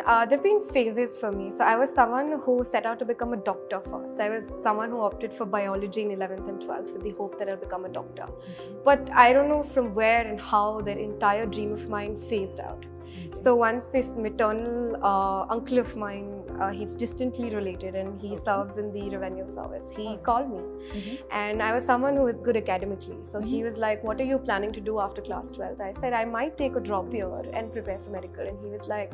There have been phases for me. So I was someone who set out to become a doctor first. I was someone who opted for biology in 11th and 12th with the hope that I'll become a doctor. But I don't know from where and how that entire dream of mine phased out. So once this maternal uncle of mine, he's distantly related and he serves in the revenue service. He called me and I was someone who was good academically. So he was like, what are you planning to do after class 12th? I said, I might take a drop year and prepare for medical. And he was like,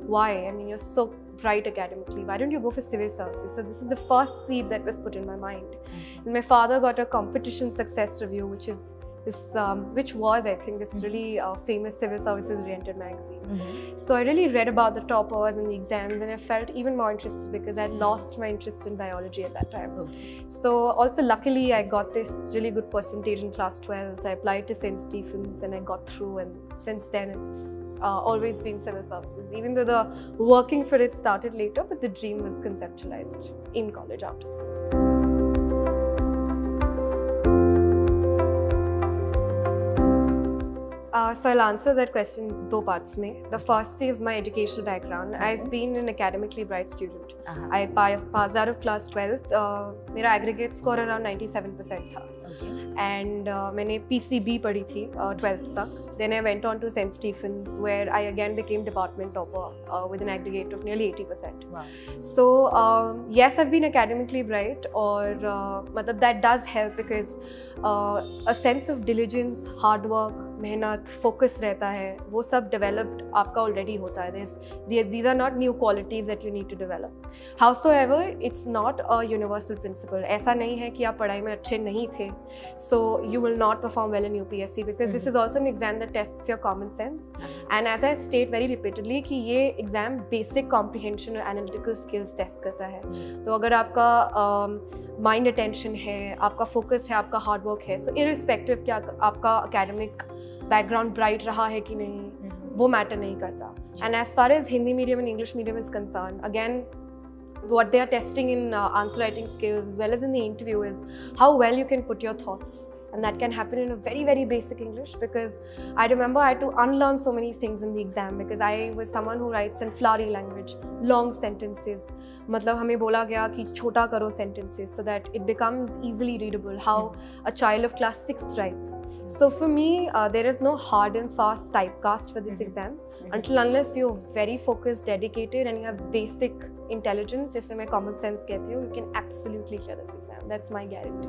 why? I mean, you're so bright academically. Why don't you go for civil services? So this is the first seed that was put in my mind. And my father got a competition success review, which was, I think, this really famous civil services oriented magazine. So I really read about the toppers and the exams, and I felt even more interested because I lost my interest in biology at that time. So also luckily I got this really good percentage in class 12th. I applied to St. Stephen's and I got through, and since then it's always been civil services, even though the working for it started later, but the dream was conceptualized in college after school. So I'll answer that question in two parts. The first is my educational background. I've been an academically bright student. I passed out of class 12th. मेरा aggregate score around 97% था. And मैंने PCB पढ़ी थी 12th तक. Then I went on to St. Stephen's, where I again became department topper with an aggregate of nearly 80%. Wow. So yes, I've been academically bright, और मतलब that does help because a sense of diligence, hard work, मेहनत, focus रहता है, वो सब developed आपका already होता है. These are not new qualities that you need to develop. Howsoever, it's not a universal principle. ऐसा नहीं है कि आप पढ़ाई में अच्छे नहीं थे, so you will not perform well in UPSC, because this is also an exam that tests your common sense. And as I state very repeatedly कि ये exam basic comprehension और analytical skills test करता है. तो अगर आपका mind attention है, आपका focus है, आपका hard work है, so irrespective कि आपका academic background bright रहा है कि नहीं, वो matter नहीं करता. And as far as Hindi medium and English medium is concerned, again, what they are testing in answer writing skills as well as in the interview is how well you can put your thoughts. And that can happen in a very, very basic English, because I remember I had to unlearn so many things in the exam because I was someone who writes in flowery language, long sentences. मतलब हमें बोला गया कि छोटा करो sentences so that it becomes easily readable, how a child of class 6th writes. So for me, there is no hard and fast typecast for this exam until unless you're very focused, dedicated, and you have basic intelligence, जैसे मैं common sense कहती हूँ, you can absolutely clear this exam. That's my guarantee.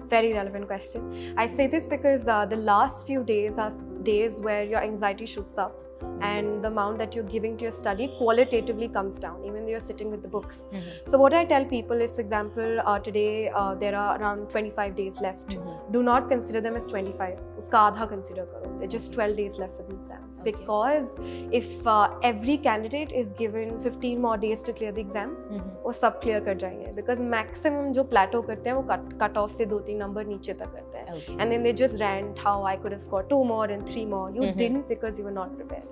Very relevant question. I say this because the last few days are days where your anxiety shoots up and the amount that you're giving to your study qualitatively comes down, even though you're sitting with the books. So what I tell people is, for example, today there are around 25 days left. Do not consider them as 25. Uska aadha consider karo. There are just 12 days left for the exam. Because if every candidate is given 15 more days to clear the exam, वो सब clear कर जाएंगे. Because maximum जो plateau करते हैं वो cut off से 2-3 number नीचे तक करते हैं. And then they just rant how I could have scored 2 more and 3 more. You didn't because you were not prepared.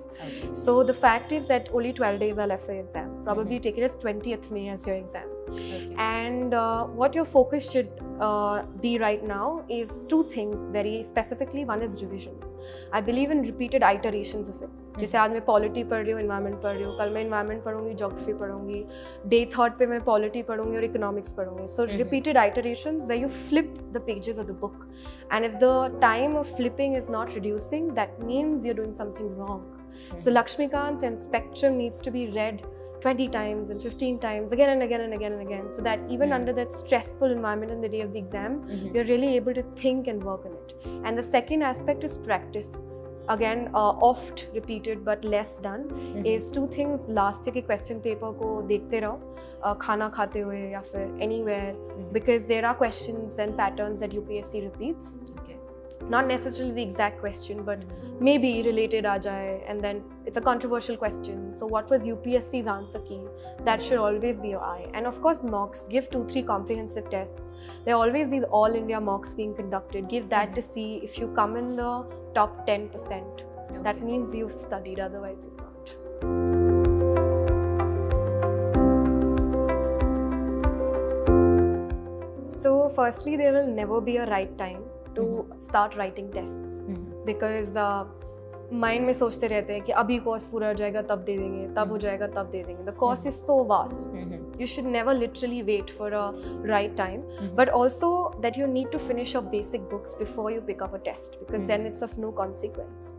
So the fact is that only 12 days are left for your exam. Probably take it as 20th May as your exam. And what your focus should be right now is two things very specifically. One is revisions. I believe in repeated iterations of it. जैसे आज मैं polity पढ़ रही हूँ, environment पढ़ रही हूँ, कल मैं इन्वायरमेंट पढ़ूंगी, ज्योग्राफी पढ़ूंगी, डे थर्ड पे मैं पॉलिटी पढ़ूंगी और economics पढ़ूंगी. So repeated iterations where you flip the pages of the book, and if the time of flipping is not reducing, that means you're doing something wrong. So Lakshmikant and Spectrum needs to be read 20 times and 15 times, again and again and again and again, so that even under that stressful environment in the day of the exam, you're really able to think and work on it. And the second aspect is practice. Again, oft repeated but less done is two things. Last year के question paper को देखते रहो, खाना खाते हुए या फिर anywhere, because there are questions and patterns that UPSC repeats. Not necessarily the exact question, but maybe related aa jaye, and then it's a controversial question. So what was UPSC's answer key? That should always be your eye. And of course mocks. Give 2-3 comprehensive tests. There are always these all India mocks being conducted. Give that to see if you come in the top 10%. That means you've studied, otherwise you've not. So firstly, there will never be a right time to start writing tests because mind में सोचते रहते हैं कि अभी course पूरा हो जाएगा तब दे देंगे, तब हो जाएगा तब दे देंगे. The course is so vast. You should never literally wait for a right time, but also that you need to finish your basic books before you pick up a test, because then it's of no consequence.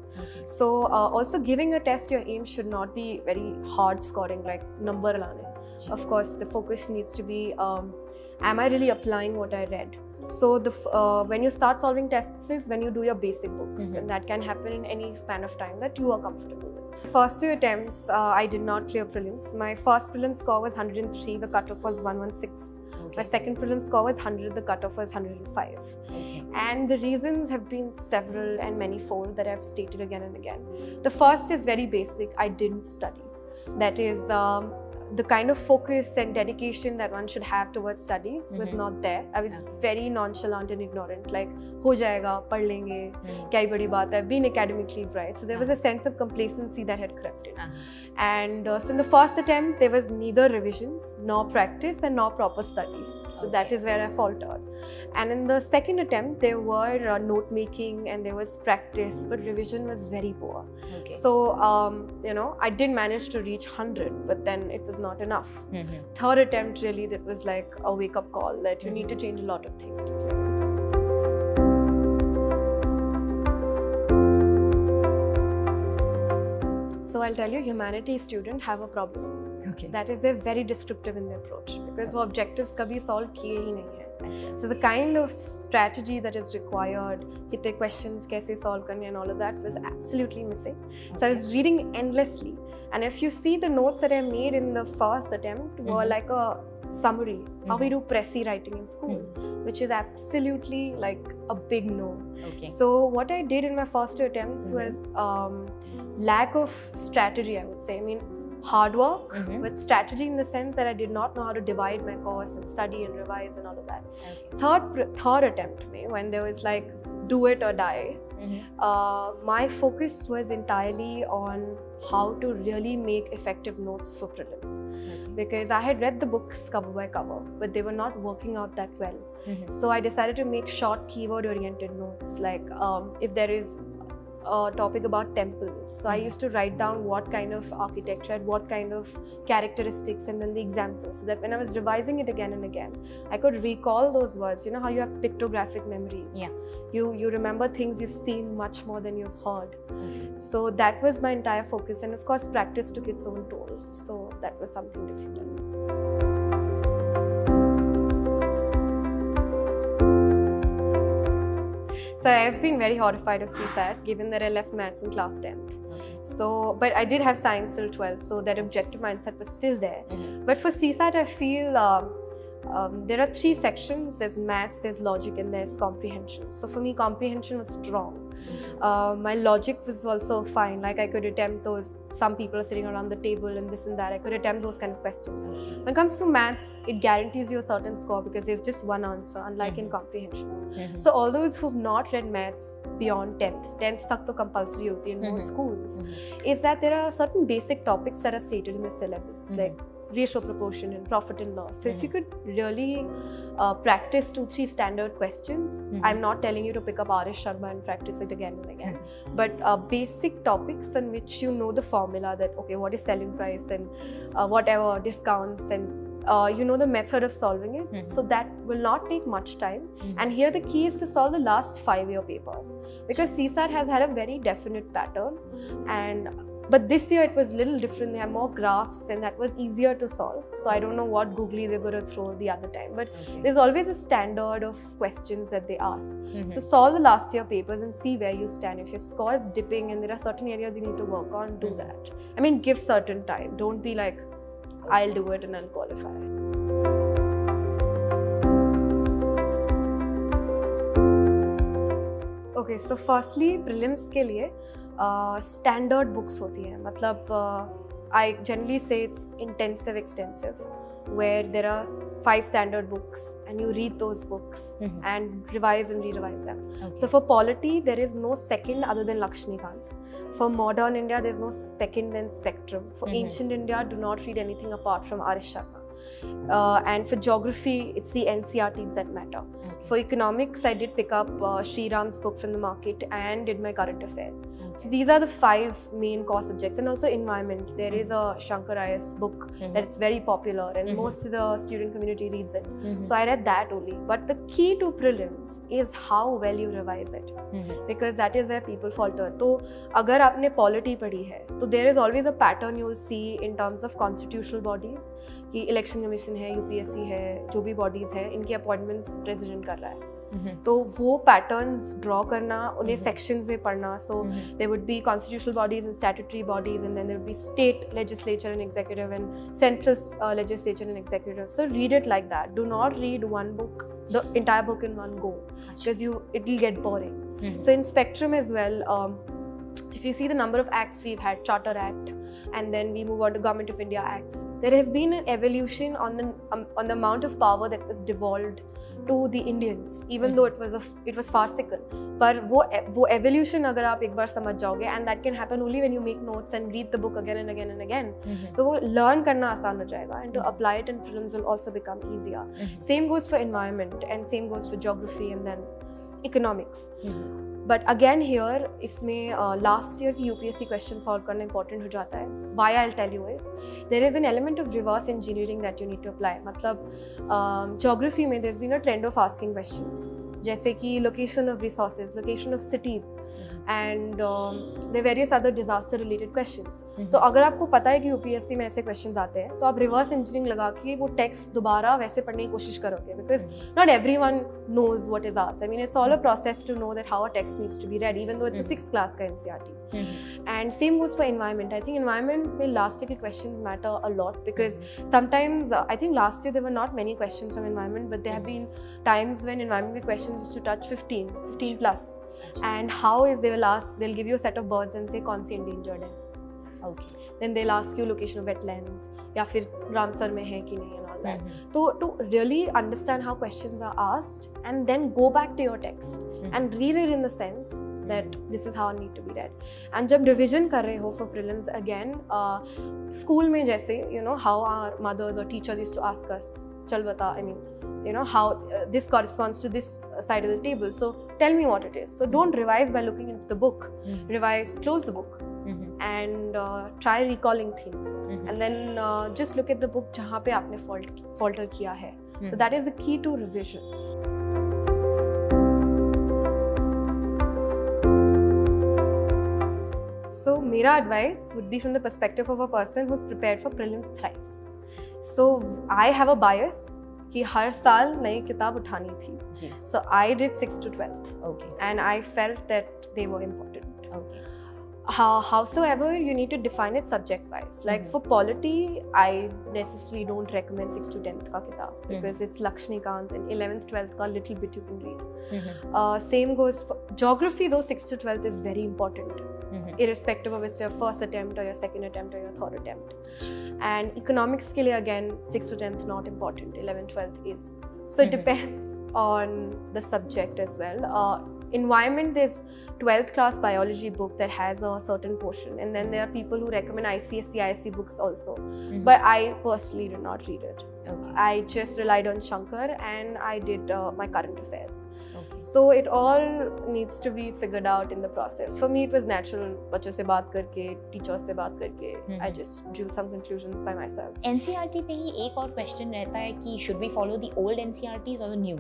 So also giving a test, your aim should not be very hard scoring like number lane. Of course the focus needs to be am I really applying what I read. So when you start solving tests is when you do your basic books, and that can happen in any span of time that you are comfortable with. First 2 attempts, I did not clear prelims. My first prelim score was 103, the cutoff was 116. My second prelim score was 100, the cutoff was 105. And the reasons have been several and manifold that I've stated again and again. The first is very basic. I didn't study. That is the kind of focus and dedication that one should have towards studies was not there. I was very nonchalant and ignorant, like ho jayega, pad lenge, kya hi badi baat hai, being academically bright. So there was a sense of complacency that had crept in. And so in the first attempt there was neither revisions nor practice and nor proper study. So that is where I faltered. And in the second attempt there were note making and there was practice, but revision was very poor. So I did manage to reach 100, but then it was not enough. Third attempt really, that was like a wake up call that you need to change a lot of things to clear. So I'll tell you, humanities students have a problem. That is, they're very descriptive in their approach because वो objectives कभी solve किए ही नहीं हैं. So the kind of strategy that is required, कितने questions कैसे solve करने and all of that was absolutely missing. So I was reading endlessly, and if you see the notes that I made in the first attempt were like a summary, how we do Pressy writing in school, which is absolutely like a big no. So what I did in my first 2 attempts was lack of strategy, I would say. I mean, hard work with strategy in the sense that I did not know how to divide my course and study and revise and all of that. Third attempt when there was like do it or die, my focus was entirely on how to really make effective notes for prelims, because I had read the books cover by cover, but they were not working out that well. So I decided to make short keyword oriented notes, like if there is a topic about temples, so I used to write down what kind of architecture, what kind of characteristics, and then the examples, so that when I was revising it again and again, I could recall those words. You know how you have pictographic memories? You remember things you've seen much more than you've heard. So that was my entire focus, and of course practice took its own toll, so that was something different. So I've been very horrified of CSAT, given that I left maths in class 10th. So, but I did have science till 12th, so that objective mindset was still there. But for CSAT, I feel there are 3 sections. There's maths, there's logic, and there's comprehension. So for me, comprehension was strong. My logic was also fine. Like I could attempt those. Some people are sitting around the table and this and that. I could attempt those kind of questions. When it comes to maths, it guarantees you a certain score because there's just one answer, unlike in comprehensions. So all those who've not read maths beyond 10th tak to compulsory hoti in most schools, is that there are certain basic topics that are stated in the syllabus, like ratio, proportion, and profit and loss. So if you could really practice 2-3 standard questions, I'm not telling you to pick up R.S. Sharma and practice it again and again, but basic topics in which you know the formula that, okay, what is selling price and whatever discounts, and you know the method of solving it. So that will not take much time. And here the key is to solve the last 5-year papers, because CSAT has had a very definite pattern, but this year it was a little different. They have more graphs and that was easier to solve. So I don't know what googly they're going to throw the other time, but there's always a standard of questions that they ask. So solve the last year papers and see where you stand. If your score is dipping and there are certain areas you need to work on, do that. I mean, give certain time. Don't be like, I'll do it and I'll qualify. Okay, so firstly, prelims के लिए standard books होती हैं. मतलब I generally say it's intensive, extensive, where there are 5 standard books and you read those books and revise and re-revise them. So for polity, there is no second other than Lakshmikant. For modern India, there's no second than Spectrum. For ancient India, do not read anything apart from R.S. Sharma. And for geography, it's the NCRTs that matter. For economics, I did pick up Shriram's book from the market and did my current affairs. So these are the 5 main core subjects. And also environment. There is a Shankar IS book that's very popular and most of the student community reads it. So I read that only. But the key to prelims is how well you revise it. Because that is where people falter. So अगर आपने polity पढ़ी है, तो there is always a pattern you will see in terms of constitutional bodies कि election commission है, UPSC है, जो भी bodies है, इनकी appointments president कर रहा है. तो वो पैटर्न्स ड्रॉ करना, उन्हें सेक्शंस में पढ़ना. So there would be constitutional bodies and statutory bodies and then there would be state legislature and executive and central legislature and executive. So read it like that. Do not read one book, the entire book in one go, because it will get boring. So in Spectrum as well, if you see the number of acts we've had, Charter Act, and then we move on to Government of India Acts, there has been an evolution on the amount of power that was devolved to the Indians, even though it was farcical. पर वो evolution अगर आप एक बार समझ जाओगे, and that can happen only when you make notes and read the book again and again and again, तो वो learn करना आसान हो जाएगा, and to apply it in prelims will also become easier. Same goes for environment and same goes for geography and then economics. But again here इसमें last year की UPSC question solve करना important हो जाता है. Why I will tell you is there is an element of reverse engineering that you need to apply. मतलब geography में there is been a trend of asking questions जैसे कि location of resources, location of cities and there various other disaster related questions. तो अगर आपको पता है कि UPSC में ऐसे क्वेश्चंस आते हैं तो आप रिवर्स इंजीनियरिंग लगा के वो टेक्स्ट दोबारा वैसे पढ़ने की कोशिश करोगे, because not everyone knows what is asked. I mean, it's all a process to know that how a text needs to be read, even though it's a 6th class ka NCRT. And same goes for environment. I think environment mein last year ke questions matter a lot because sometimes I think last year there were not many questions from environment, but there have been times when environment ke questions used to touch 15 plus. And how is they will ask, they'll give you a set of birds and say kaun si endangered hai. Okay. Then they'll ask you location of wetlands या फिर Ramsar में है कि नहीं and all that. So to really understand how questions are asked and then go back to your text and read it in the sense that this is how it need to be read. And जब revision कर रहे हो for prelims again, school में जैसे you know how our mothers or teachers used to ask us, चल बता, I mean you know how this corresponds to this side of the table, so tell me what it is. So don't revise by looking into the book. Revise, close the book. And try recalling things and then just look at the book जहाँ पे आपने falter किया है. So that is the key to revisions. So मेरा advice would be from the perspective of a person who's prepared for prelims thrice. So I have a bias कि हर साल नई किताब उठानी थी. So I did 6th to 12th. Okay. And I felt that they were important. Okay. Howsoever, you need to define it subject wise. Like for polity, I necessarily don't recommend 6th to 10th ka kitab because it's Lakshmikant, and 11th 12th ka little bit you can read. Same goes for geography, though 6th to 12th is very important, irrespective of it's your first attempt or your second attempt or your third attempt. And economics ke liye again 6th to 10th not important, 11th 12th is. So it depends on the subject as well. Environment, there's 12th class biology book that has a certain portion, and then there are people who recommend ICSE, ISC books also. But I personally did not read it. Okay. I just relied on Shankar and I did my current affairs. Okay. So it all needs to be figured out in the process. For me, it was natural. बच्चों से बात करके, teachers से बात करके, I just drew some conclusions by myself. NCRT पे ही एक और question रहता है कि should we follow the old NCRTs or the new?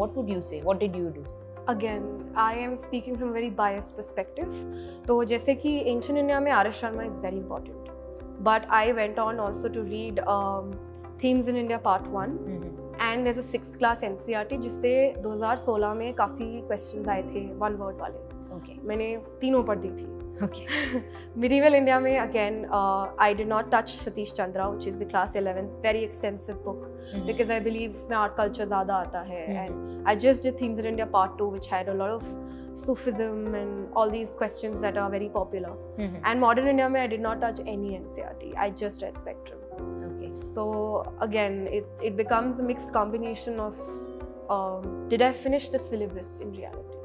What would you say? What did you do? Again, I am speaking from a very biased perspective. तो जैसे कि Ancient India में R.S. Sharma is very important. But I went on also to read Themes in India Part 1. And there's a 6th class NCRT जिससे 2016 में काफ़ी questions आए थे one word वाले. Okay. मैंने तीनों पढ़ दी थी. Okay. Medieval India में again I did not touch Satish Chandra, which is the class 11th, very extensive book because I believe इसमें art culture ज़्यादा आता है. And I just did Themes in India Part 2, which had a lot of Sufism and all these questions that are very popular. And Modern India में I did not touch any NCRT. I just read Spectrum. Okay. So again, it becomes a mixed combination of did I finish the syllabus in reality?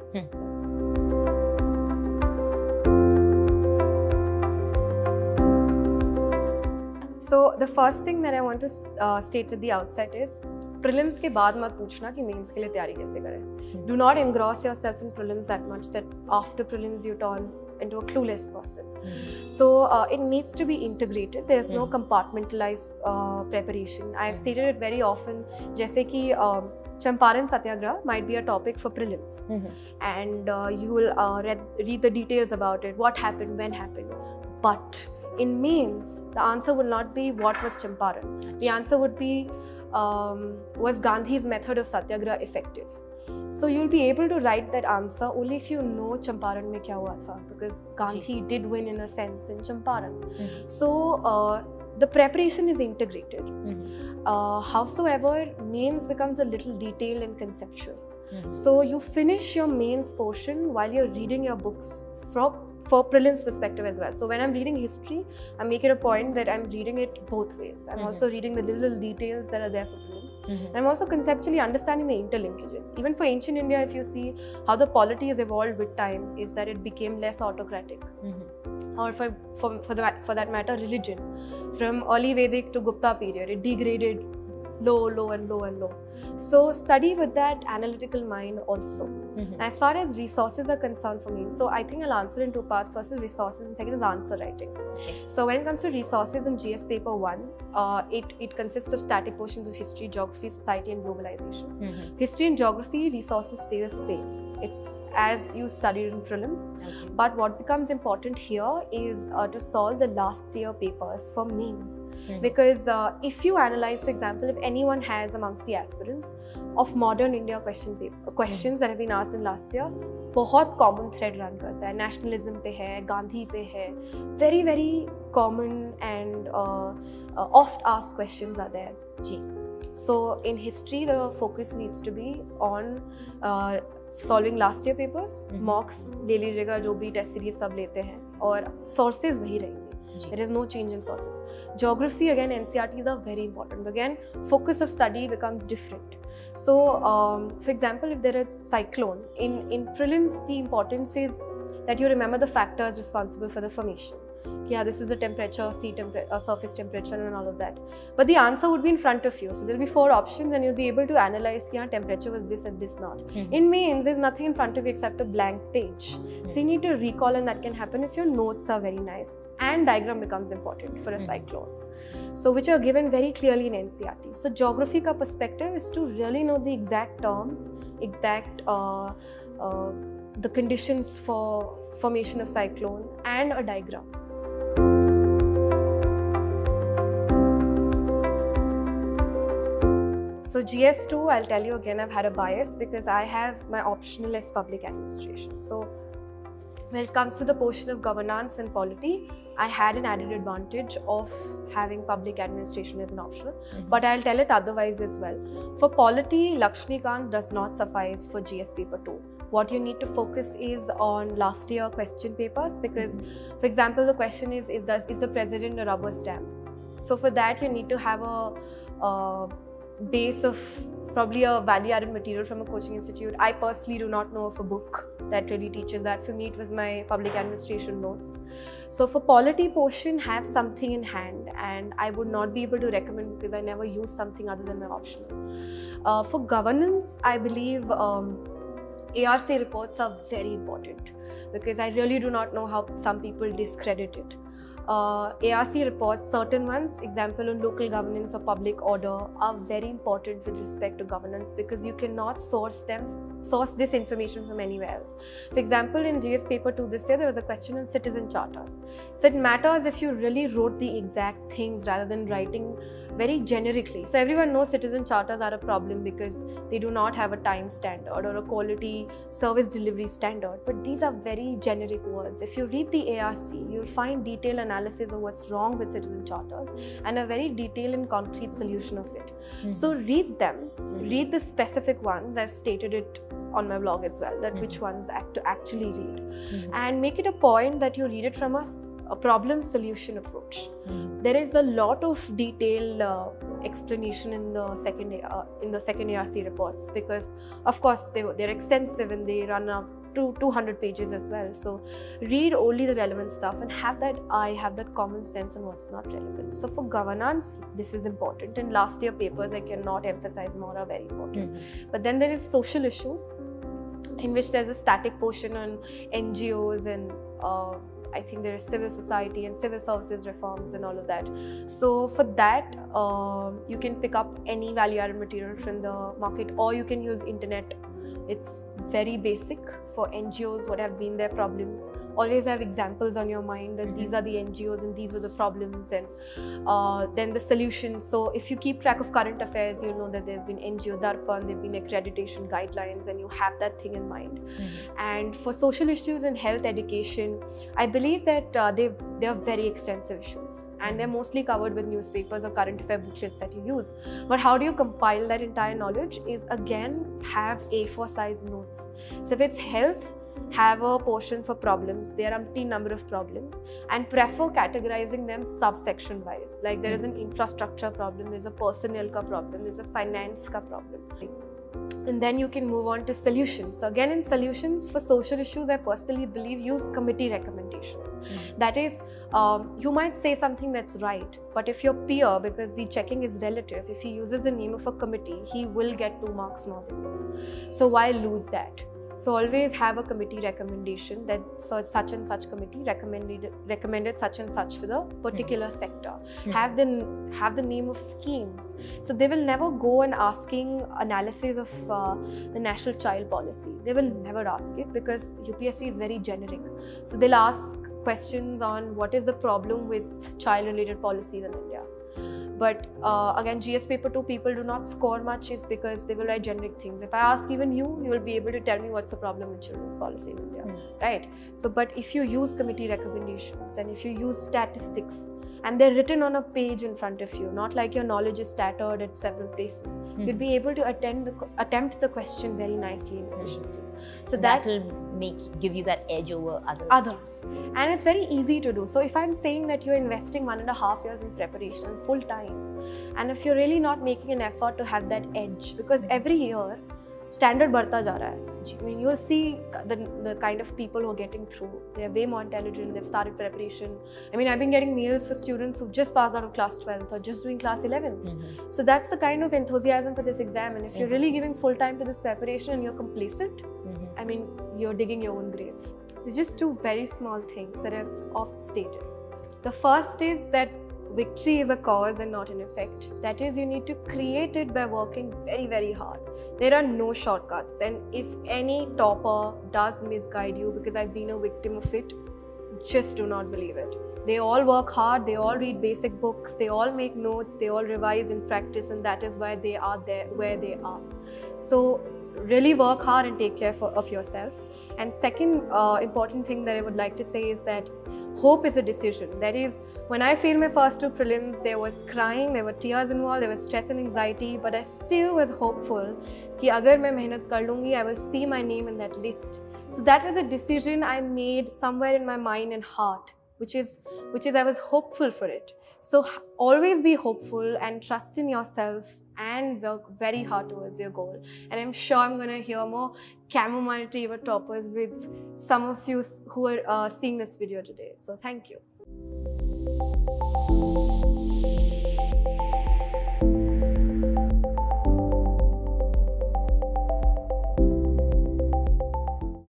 So the first thing that I want to state at the outset is prelims के बाद मत पूछना कि mains के लिए तैयारी कैसे करें. Do not engross yourself in prelims that much that after prelims you turn into a clueless person. So it needs to be integrated. There's no compartmentalized preparation. I've stated it very often. जैसे कि Champaran Satyagraha might be a topic for prelims, and you will read the details about it, what happened, when happened. But in mains, the answer will not be what was Champaran. The answer would be was Gandhi's method of Satyagraha effective? So you'll be able to write that answer only if you know Champaran mein kya hua tha, because Gandhi did win in a sense in Champaran. So the preparation is integrated. Howsoever, mains becomes a little detailed and conceptual. So you finish your mains portion while you're reading your books for prelims perspective as well. So when I'm reading history, I make it a point that I'm reading it both ways. I'm also reading the little details that are there for prelims. And I'm also conceptually understanding the interlinkages. Even for ancient India, if you see how the polity has evolved with time, is that it became less autocratic. Or for that matter, religion. From early Vedic to Gupta period, it degraded low and low. So study with that analytical mind also. As far as resources are concerned for me, so I think I'll answer in two parts. First is resources and second is answer writing. So when it comes to resources in GS paper 1, it consists of static portions of history, geography, society and globalization. History and geography resources stay the same. It's as you studied in prelims. But what becomes important here is to solve the last year papers for mains. Because if you analyze, for example, if anyone has amongst the aspirants of modern India questions that have been asked in last year, बहुत common thread run करता है. Nationalism पे है, Gandhi पे है. Very, very common and oft asked questions are there. So in history, the focus needs to be on solving last year papers, मॉक्स ले लीजिएगा जो भी टेस्ट सीरीज सब लेते हैं, और सोर्सेज वही रहेंगे. There is no change in sources. Geography, again, NCERTs are very important. Again, focus of study becomes different. So, for example, if there is cyclone, in prelims, the importance is that you remember the factors responsible for the formation. Yeah, this is the temperature, surface temperature and all of that. But the answer would be in front of you. So there will be 4 options and you'll be able to analyze, yeah, temperature was this and this not. In mains, there's nothing in front of you except a blank page. So you need to recall, and that can happen if your notes are very nice. And diagram becomes important for a cyclone. So which are given very clearly in NCERT. So geography ka perspective is to really know the exact terms, exact the conditions for formation of cyclone and a diagram. So GS2, I'll tell you again, I've had a bias because I have my optional as public administration. So when it comes to the portion of governance and polity, I had an added advantage of having public administration as an optional, but I'll tell it otherwise as well. For polity, Lakshmikant does not suffice for GS paper 2. What you need to focus is on last year question papers, because, for example, the question is the president a rubber stamp? So for that, you need to have a base of probably a value-added material from a coaching institute. I personally do not know of a book that really teaches that. For me, it was my public administration notes. So for polity portion, have something in hand, and I would not be able to recommend because I never use something other than my optional. For governance, I believe ARC reports are very important because I really do not know how some people discredit it. ARC reports, certain ones, example on local governance or public order, are very important with respect to governance because you cannot source this information from anywhere else. For example, in GS paper 2 this year, there was a question on citizen charters. So it matters if you really wrote the exact things rather than writing very generically. So everyone knows citizen charters are a problem because they do not have a time standard or a quality service delivery standard, but these are very generic words. If you read the ARC, you'll find detailed analysis of what's wrong with citizen charters and a very detailed and concrete solution of it. So read them, read the specific ones. I've stated it on my blog as well, that which ones to actually read, and make it a point that you read it from a problem solution approach. There is a lot of detailed explanation in the second ARC reports because, of course, they're extensive and they run up 200 pages as well. So read only the relevant stuff and have that eye, have that common sense on what's not relevant. So for governance, this is important. And last year papers, I cannot emphasize more, are very important. But then there is social issues, in which there's a static portion on NGOs and I think there is civil society and civil services reforms and all of that. So for that, you can pick up any value-added material from the market, or you can use internet. It's very basic for NGOs, what have been their problems. Always have examples on your mind that these are the NGOs and these were the problems, and then the solutions. So if you keep track of current affairs, you'll know that there's been NGO Darpan, there've been accreditation guidelines, and you have that thing in mind. And for social issues and health education, I believe that they are very extensive issues, and they're mostly covered with newspapers or current affair booklets that you use. But how do you compile that entire knowledge is, again, have A4 size notes. So if it's health, have a portion for problems. There are umpteen number of problems, and prefer categorizing them subsection wise. Like there is an infrastructure problem, there's a personnel ka problem, there's a finance ka problem. And then you can move on to solutions. So again, in solutions for social issues, I personally believe use committee recommendations. That is, you might say something that's right, but if your peer, because the checking is relative, if he uses the name of a committee, he will get 2 marks more than you. So why lose that? So always have a committee recommendation that such and such committee recommended such and such for the particular sector. Have the name of schemes. So they will never go and asking analysis of the national child policy. They will never ask it because UPSC is very generic. So they'll ask questions on what is the problem with child-related policies in India. But again, GS paper 2 people do not score much is because they will write generic things. If I ask even you will be able to tell me what's the problem with children's policy in India, right? So, but if you use committee recommendations and if you use statistics and they're written on a page in front of you, not like your knowledge is scattered at several places, you'll be able to attempt the question very nicely and efficiently. So that will give you that edge over others. And it's very easy to do. So if I'm saying that you're investing 1.5 years in preparation full time, and if you're really not making an effort to have that edge, because every year standard बढ़ता जा रहा है. I mean, you'll see the kind of people who are getting through. They're way more intelligent. They've started preparation. I mean, I've been getting mails for students who've just passed out of class 12th or just doing class 11th. So that's the kind of enthusiasm for this exam. And if you're really giving full time to this preparation and you're complacent, I mean, you're digging your own grave. There's just 2 very small things that I've oft stated. The first is that victory is a cause and not an effect. That is, you need to create it by working very, very hard. There are no shortcuts, and if any topper does misguide you, because I've been a victim of it, just do not believe it. They all work hard, they all read basic books, they all make notes, they all revise in practice, and that is why they are there where they are. So really work hard and take care of yourself. And second important thing that I would like to say is that hope is a decision. That is, when I failed my first 2 prelims, there was crying, there were tears involved, there was stress and anxiety, but I still was hopeful कि अगर मैं मेहनत कर लूँगी, I will see my name in that list. So that was a decision I made somewhere in my mind and heart, which is I was hopeful for it. So always be hopeful and trust in yourself and work very hard towards your goal. And I'm sure I'm going to hear more chamomile tea toppers with some of you who are seeing this video today. So thank you.